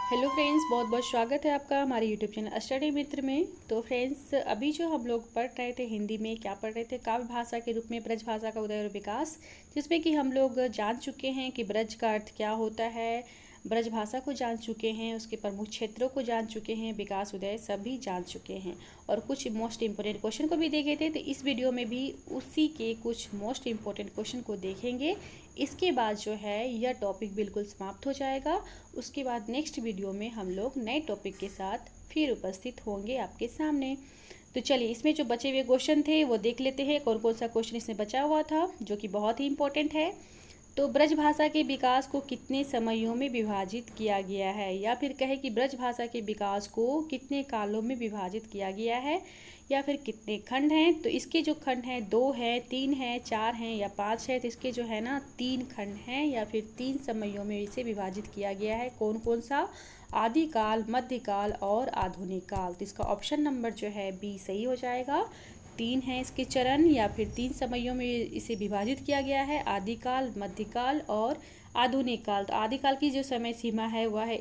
Hello friends, बहुत बहुत स्वागत है आपका हमारे यूट्यूब चैनल स्टडी मित्र में। तो फ्रेंड्स, अभी जो हम लोग पढ़ रहे थे हिंदी में, क्या पढ़ रहे थे, काव्य भाषा के रूप में ब्रज भाषा का उदय और विकास, जिसमें कि हम लोग जान चुके हैं कि ब्रज का अर्थ क्या होता है। ब्रज भाषा को जान चुके हैं, उसके प्रमुख क्षेत्रों को जान चुके हैं, विकास उदय सभी जान चुके हैं और कुछ मोस्ट इम्पोर्टेंट क्वेश्चन को भी देखे थे। तो इस वीडियो में भी उसी के कुछ मोस्ट इम्पोर्टेंट क्वेश्चन को देखेंगे। इसके बाद जो है यह टॉपिक बिल्कुल समाप्त हो जाएगा। उसके बाद नेक्स्ट वीडियो में हम लोग नए टॉपिक के साथ फिर उपस्थित होंगे आपके सामने। तो चलिए, इसमें जो बचे हुए क्वेश्चन थे वो देख लेते हैं, कौन कौन सा क्वेश्चन इसमें बचा हुआ था जो कि बहुत ही इम्पोर्टेंट है। तो ब्रज भाषा के विकास को कितने समयों में विभाजित किया गया है, या फिर कहे कि ब्रज भाषा के विकास को कितने कालों में विभाजित किया गया है, या फिर कितने खंड हैं। तो इसके जो खंड हैं 2 हैं, 3 हैं, 4 हैं या 5 है। तो इसके जो है ना 3 खंड हैं या फिर 3 समयों में इसे विभाजित किया गया है। कौन कौन सा? आदिकाल, मध्यकाल और आधुनिक काल। तो इसका ऑप्शन नंबर जो है बी सही हो जाएगा। 3 हैं इसके चरण या फिर 3 समयों में इसे विभाजित किया गया है, आदिकाल, मध्यकाल और आधुनिक काल। तो आदिकाल की जो समय सीमा है वह है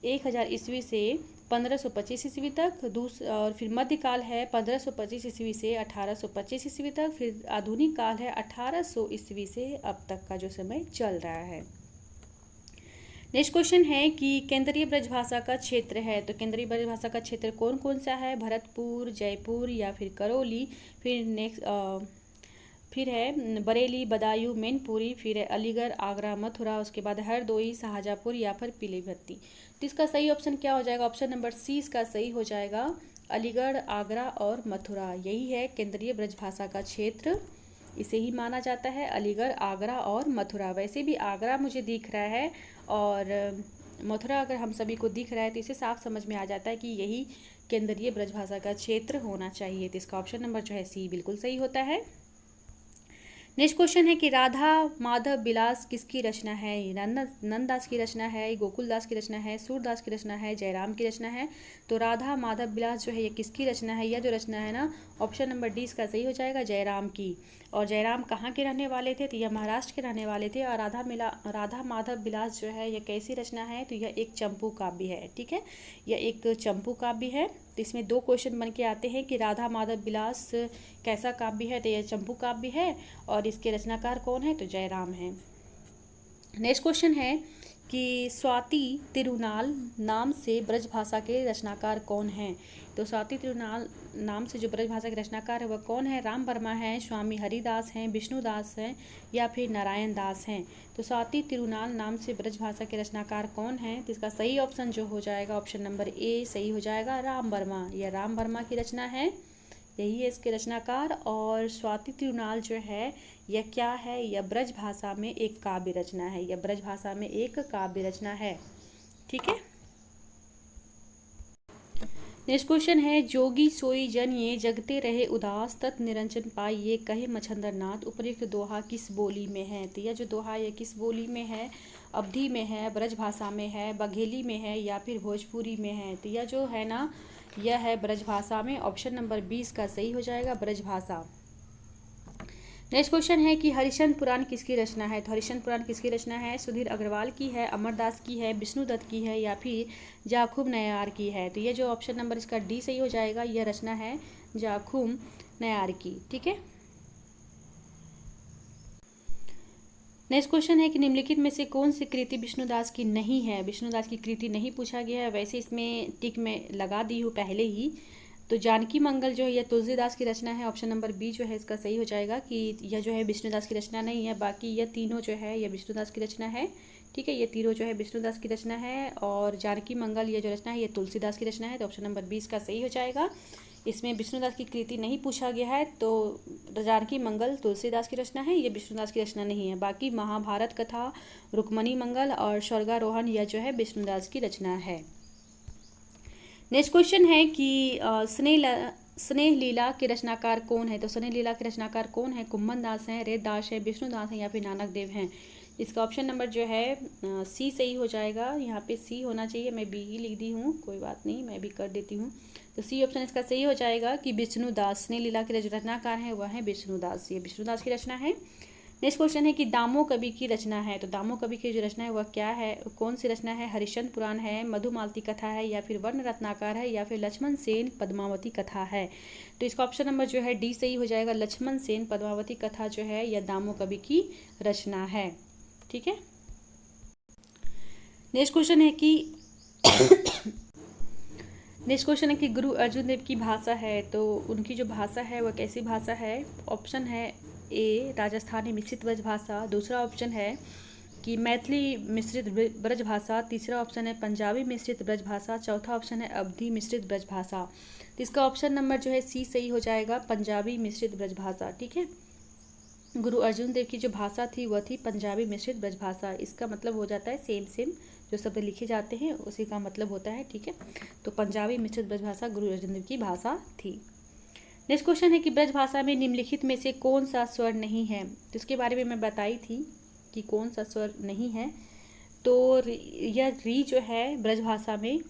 1000 ईस्वी से 1525 ईस्वी तक। और फिर मध्यकाल है 1525 ईस्वी से 1825 ईस्वी तक। फिर आधुनिक काल है 1800 ईस्वी से अब तक का जो समय चल रहा है। नेक्स्ट क्वेश्चन है कि केंद्रीय ब्रजभाषा का क्षेत्र है। तो केंद्रीय ब्रजभाषा का क्षेत्र कौन कौन सा है? भरतपुर, जयपुर या फिर करौली। फिर है बरेली, बदायूं, मैनपुरी। फिर है अलीगढ़, आगरा, मथुरा। उसके बाद हरदोई, शाहजहाँपुर या फिर पीलीभीत। तो इसका सही ऑप्शन क्या हो जाएगा? ऑप्शन नंबर सी इसका सही हो जाएगा। अलीगढ़, आगरा और मथुरा, यही है केंद्रीय ब्रजभाषा का क्षेत्र। इसे ही माना जाता है, अलीगढ़, आगरा और मथुरा। वैसे भी आगरा मुझे दिख रहा है और मथुरा अगर हम सभी को दिख रहा है तो इसे साफ समझ में आ जाता है कि यही केंद्रीय ब्रजभाषा का क्षेत्र होना चाहिए। तो इसका ऑप्शन नंबर जो है सी बिल्कुल सही होता है। नेक्स्ट क्वेश्चन है कि राधा माधव विलास किसकी रचना है? नंददास की रचना है, गोकुलदास की रचना है, सूरदास की रचना है, जयराम की रचना है। तो राधा माधव विलास जो है ये किसकी रचना है? यह जो रचना है ना, ऑप्शन नंबर डी इसका सही हो जाएगा, जयराम की। और जयराम कहाँ के रहने वाले थे? तो यह महाराष्ट्र के रहने वाले थे। और राधा माधव विलास जो है यह कैसी रचना है? तो यह एक चंपू काव्य है। ठीक है, यह एक चंपू काव्य है। तो इसमें 2 क्वेश्चन बन के आते हैं कि राधा माधव विलास कैसा काव्य है? तो यह चंपू काव्य है। और इसके रचनाकार कौन है? तो जयराम है। नेक्स्ट क्वेश्चन है कि स्वाति तिरुनाल नाम से ब्रज भाषा के रचनाकार कौन हैं? तो स्वाति तिरुनाल नाम से जो ब्रज भाषा के रचनाकार है वह कौन है? राम वर्मा हैं, स्वामी हरिदास हैं, विष्णुदास हैं या फिर नारायण दास हैं। तो स्वाति तिरुनाल नाम से ब्रज भाषा के रचनाकार कौन हैं? तो इसका सही ऑप्शन जो हो जाएगा, ऑप्शन नंबर ए सही हो जाएगा, राम वर्मा। यह राम वर्मा की रचना है, यही है इसके रचनाकार। और स्वाति तिरुनाल जो है यह क्या है? यह ब्रज भाषा में एक काव्य रचना है, यह ब्रज भाषा में एक काव्य रचना है। ठीक है। नेक्स्ट क्वेश्चन है, जोगी सोई जन ये जगते रहे उदास तत् निरंजन पाई ये कहे मछंदर नाथ उपर्युक्त दोहा किस बोली में है? तो यह जो दोहा ये किस बोली में है? अवधी में है, ब्रज भाषा में है, बघेली में है या फिर भोजपुरी में है? तो यह जो है ना, यह है ब्रज भाषा में। ऑप्शन नंबर 20 का सही हो जाएगा, ब्रज भाषा। नेक्स्ट क्वेश्चन है कि हरिश्चंद्र पुराण किसकी रचना है? तो हरिश्चंद्र पुराण किसकी रचना है? सुधीर अग्रवाल की है, अमरदास की है, विष्णुदत्त की है या फिर जाखुम नयार की है? तो ये जो ऑप्शन नंबर इसका डी सही हो जाएगा, यह रचना है जाखुम नयार की। ठीक है। नेक्स्ट क्वेश्चन है कि निम्नलिखित में से कौन सी कृति विष्णुदास की नहीं है? विष्णुदास की कृति नहीं पूछा गया है, वैसे इसमें टिक में लगा दी हूँ पहले ही। तो जानकी मंगल जो है यह तुलसीदास की रचना है। ऑप्शन नंबर बी जो है इसका सही हो जाएगा कि यह जो है विष्णुदास की रचना नहीं है, बाकी यह तीनों जो है यह विष्णुदास की रचना है। ठीक है, ये तीनों जो है विष्णुदास की रचना है। और जानकी मंगल ये जो रचना है ये तुलसीदास की रचना है। तो ऑप्शन नंबर 20 का सही हो जाएगा। इसमें विष्णुदास की कृति नहीं पूछा गया है, तो जानकी मंगल तुलसीदास की रचना है, ये विष्णुदास की रचना नहीं है। बाकी महाभारत कथा, रुक्मणी मंगल और स्वर्गारोहण यह जो है विष्णुदास की रचना है। नेक्स्ट क्वेश्चन है कि स्नेह लीला के रचनाकार कौन है? तो स्नेह लीला के रचनाकार कौन है? कुम्भन दास हैं, रेददास है, विष्णुदास हैं या फिर नानक देव हैं? इसका ऑप्शन नंबर जो है सी सही हो जाएगा। यहाँ पे सी होना चाहिए, मैं बी ही लिख दी हूँ, कोई बात नहीं, मैं भी कर देती हूँ। तो सी ऑप्शन इसका सही हो जाएगा कि विष्णुदास। स्नेह लीला के जो रचनाकार हैं वह है विष्णुदास, ये विष्णुदास की रचना है। नेक्स्ट क्वेश्चन है कि दामो कवि की रचना है, तो दामो कवि की जो रचना है वह क्या है, कौन सी रचना है? हरिश्चंद्र पुराण है, मधुमालती कथा है, या फिर वर्ण रत्नाकर है, या फिर लक्ष्मण सेन पद्मावती कथा है। तो इसका ऑप्शन नंबर जो है डी सही हो जाएगा। लक्ष्मण सेन पद्मावती कथा जो है यह दामो कवि की रचना है। ठीक है। नेक्स्ट क्वेश्चन है कि नेक्स्ट क्वेश्चन है कि गुरु अर्जुन देव की भाषा है, तो उनकी जो भाषा है वह कैसी भाषा है? ऑप्शन है ए राजस्थानी मिश्रित ब्रज भाषा, दूसरा ऑप्शन है कि मैथिली मिश्रित ब्रज भाषा, तीसरा ऑप्शन है पंजाबी मिश्रित ब्रज भाषा, चौथा ऑप्शन है अवधी मिश्रित ब्रज भाषा। तो इसका ऑप्शन नंबर जो है सी सही हो जाएगा, पंजाबी मिश्रित ब्रज भाषा। ठीक है। गुरु अर्जुन देव की जो भाषा थी वह थी पंजाबी मिश्रित ब्रज भाषा। इसका मतलब हो जाता है सेम सेम जो शब्द लिखे जाते हैं उसी का मतलब होता है। ठीक है। तो पंजाबी मिश्रित ब्रज भाषा गुरु अर्जुन देव की भाषा थी। नेक्स्ट क्वेश्चन है कि ब्रज भाषा में निम्नलिखित में से कौन सा स्वर नहीं है? तो इसके बारे में मैं बताई थी कि कौन सा स्वर नहीं है। तो यह री जो है ब्रज भाषा में,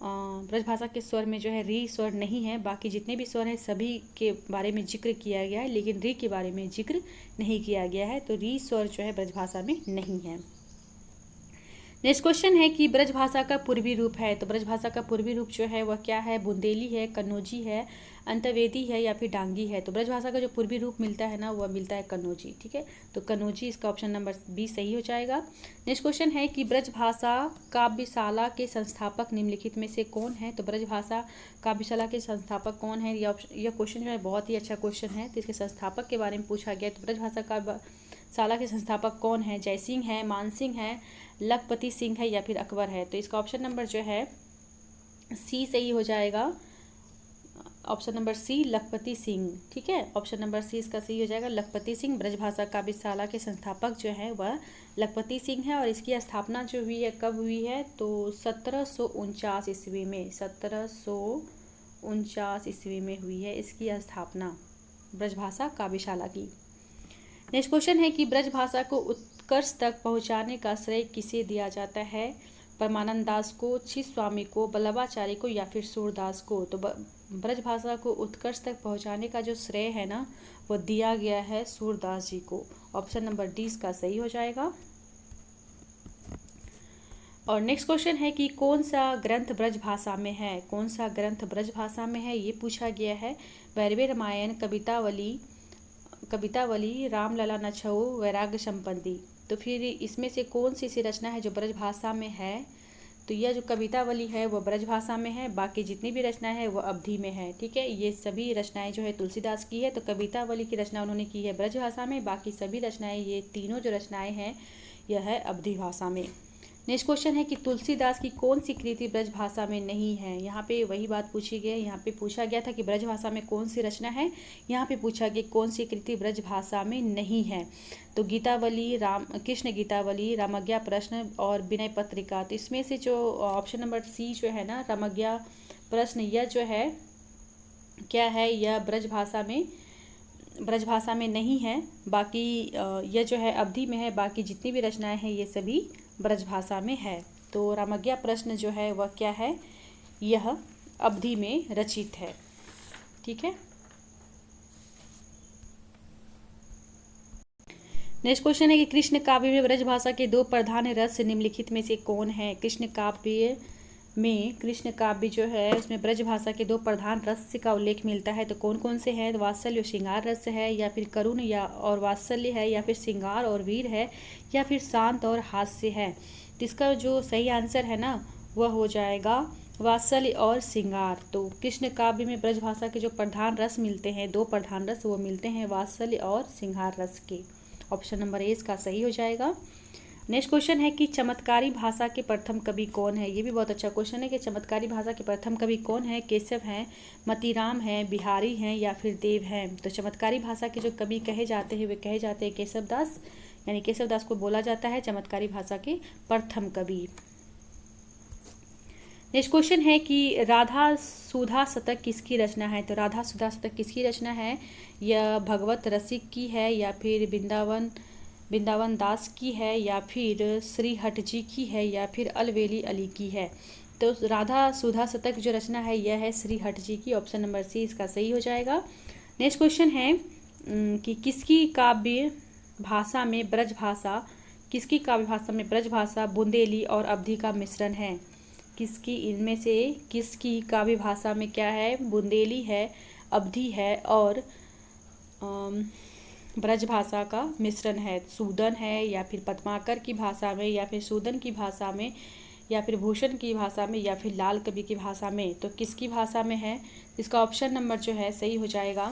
ब्रज भाषा के स्वर में जो है री स्वर नहीं है। बाकी जितने भी स्वर हैं सभी के बारे में जिक्र किया गया है, लेकिन री के बारे में जिक्र नहीं किया गया है। तो री स्वर जो है ब्रज भाषा में नहीं है। नेक्स्ट क्वेश्चन है कि ब्रज भाषा का पूर्वी रूप है, तो ब्रज भाषा का पूर्वी रूप जो है वह क्या है? बुंदेली है, कन्नौजी है, अंतर्वेदी है, या फिर डांगी है। तो ब्रज भाषा का जो पूर्वी रूप मिलता है ना वह मिलता है कन्नौजी। ठीक है। तो कन्नौजी इसका ऑप्शन नंबर बी सही हो जाएगा। नेक्स्ट क्वेश्चन है कि ब्रज भाषा काव्यशाला के संस्थापक निम्नलिखित में से कौन है? तो ब्रज भाषा काव्यशाला के संस्थापक कौन है? यह क्वेश्चन जो है बहुत ही अच्छा क्वेश्चन है। तो इसके संस्थापक के बारे में पूछा गया। तो ब्रज भाषा काव्यशाला के संस्थापक कौन है? जयसिंह है, मानसिंह है, लखपति सिंह है, या फिर अकबर है। तो इसका ऑप्शन नंबर जो है सी सही हो जाएगा। ऑप्शन नंबर सी लखपति सिंह। ठीक है। ऑप्शन नंबर सी इसका सही हो जाएगा, लखपति सिंह। ब्रजभाषा काव्यशाला के संस्थापक जो है वह लखपति सिंह है। और इसकी स्थापना जो हुई है कब हुई है? तो 1749 ईस्वी में, 1749 ईस्वी में हुई है इसकी स्थापना ब्रजभाषा काव्यशाला की। नेक्स्ट क्वेश्चन है कि ब्रज भाषा को उत्कर्ष तक पहुंचाने का श्रेय किसे दिया जाता है? परमानंद दास को, छिस्वामी को, वल्लभाचार्य को, या फिर सूरदास को। तो ब्रज भाषा को उत्कर्ष तक पहुंचाने का जो श्रेय है ना वो दिया गया है सूरदास जी को। ऑप्शन नंबर डी इसका सही हो जाएगा। और नेक्स्ट क्वेश्चन है कि कौन सा ग्रंथ ब्रज भाषा में है? कौन सा ग्रंथ ब्रज भाषा में है ये पूछा गया है। भैरवी रामायण, कवितावली, रामलला नछऊ, वैराग्य संपत्ति। तो फिर इसमें से कौन सी ऐसी रचना है जो ब्रज भाषा में है? तो यह जो कवितावली है वह ब्रज भाषा में है, बाकी जितनी भी रचनाएं हैं वह अवधी में है। ठीक है। ये सभी रचनाएं जो है तुलसीदास की है। तो कवितावली की रचना उन्होंने की है ब्रज भाषा में, बाकी सभी रचनाएं, ये तीनों जो रचनाएं हैं यह है अवधी भाषा में। नेक्स्ट क्वेश्चन है कि तुलसीदास की कौन सी कृति ब्रज भाषा में नहीं है? यहाँ पे वही बात पूछी गई है। यहाँ पे पूछा गया था कि ब्रज भाषा में कौन सी रचना है, यहाँ पे पूछा गया कौन सी कृति ब्रज भाषा में नहीं है। तो गीतावली, कृष्ण गीतावली, रामज्ञा प्रश्न और विनय पत्रिका। तो इसमें से जो ऑप्शन नंबर सी जो है ना रामज्ञा प्रश्न, यह जो है क्या है? यह ब्रज भाषा में नहीं है। बाकी यह जो है अवधी में है। बाकी जितनी भी रचनाएं हैं ये सभी ब्रज भाषा में है। तो रामज्ञा प्रश्न जो है वह क्या है? यह अवधी में रचित है। ठीक है। नेक्स्ट क्वेश्चन है कि कृष्ण काव्य में ब्रज भाषा के दो प्रधान रस निम्नलिखित में से कौन है? कृष्ण काव्य जो है उसमें ब्रज भाषा के दो प्रधान रस का उल्लेख मिलता है। तो कौन कौन से हैं? वात्सल्य और श्रृंगार रस है, या फिर करुण और वात्सल्य है, या फिर श्रृंगार और वीर है, या फिर शांत और हास्य है। तो इसका जो सही आंसर है ना वह हो जाएगा वात्सल्य और श्रृंगार। तो कृष्ण काव्य में ब्रज भाषा के जो प्रधान रस मिलते हैं, दो प्रधान रस, वो मिलते हैं वात्सल्य और श्रृंगार रस के। ऑप्शन नंबर ए इसका सही हो जाएगा। नेक्स्ट क्वेश्चन है कि चमत्कारी भाषा के प्रथम कवि कौन है? ये भी बहुत अच्छा क्वेश्चन है कि चमत्कारी भाषा के प्रथम कवि कौन है? केशव हैं, मतीराम हैं, बिहारी हैं, या फिर देव हैं। तो चमत्कारी भाषा के जो कवि कहे जाते हैं वे कहे जाते हैं केशवदास, यानी केशवदास को बोला जाता है चमत्कारी भाषा के प्रथम कवि। नेक्स्ट क्वेश्चन है कि राधा सुधा शतक किसकी रचना है? तो राधा सुधा शतक किसकी रचना है? यह भगवत रसिक की है, या फिर वृंदावन दास की है, या फिर श्री हट जी की है, या फिर अलवेली अली की है। तो राधा सुधा शतक जो रचना है यह है श्री हट जी की। ऑप्शन नंबर सी इसका सही हो जाएगा। नेक्स्ट क्वेश्चन है कि किसकी काव्य भाषा में ब्रज भाषा, किसकी काव्य भाषा में ब्रज भाषा, बुंदेली और अवधी का मिश्रण है? किसकी, इनमें से किसकी काव्य भाषा में क्या है? बुंदेली है, अवधी है और ब्रज भाषा का मिश्रण है। सूदन है या फिर पद्माकर की भाषा में या फिर सूदन की भाषा में या फिर भूषण की भाषा में या फिर लाल कवि की भाषा में? तो किसकी भाषा में है? इसका ऑप्शन नंबर जो है सही हो जाएगा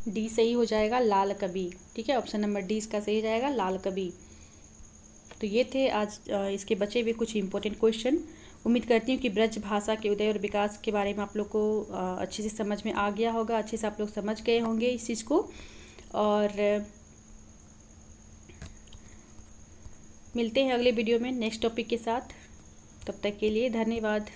डी, सही हो जाएगा लाल कवि। ठीक है, ऑप्शन नंबर डी इसका सही हो जाएगा लाल कवि। तो ये थे आज इसके बचे हुए कुछ इंपॉर्टेंट क्वेश्चन। उम्मीद करती हूँ कि ब्रज भाषा के उदय और विकास के बारे में आप लोग को अच्छे से समझ में आ गया होगा, अच्छे से आप लोग समझ गए होंगे इस चीज़ को। और मिलते हैं अगले वीडियो में नेक्स्ट टॉपिक के साथ। तब तक के लिए धन्यवाद।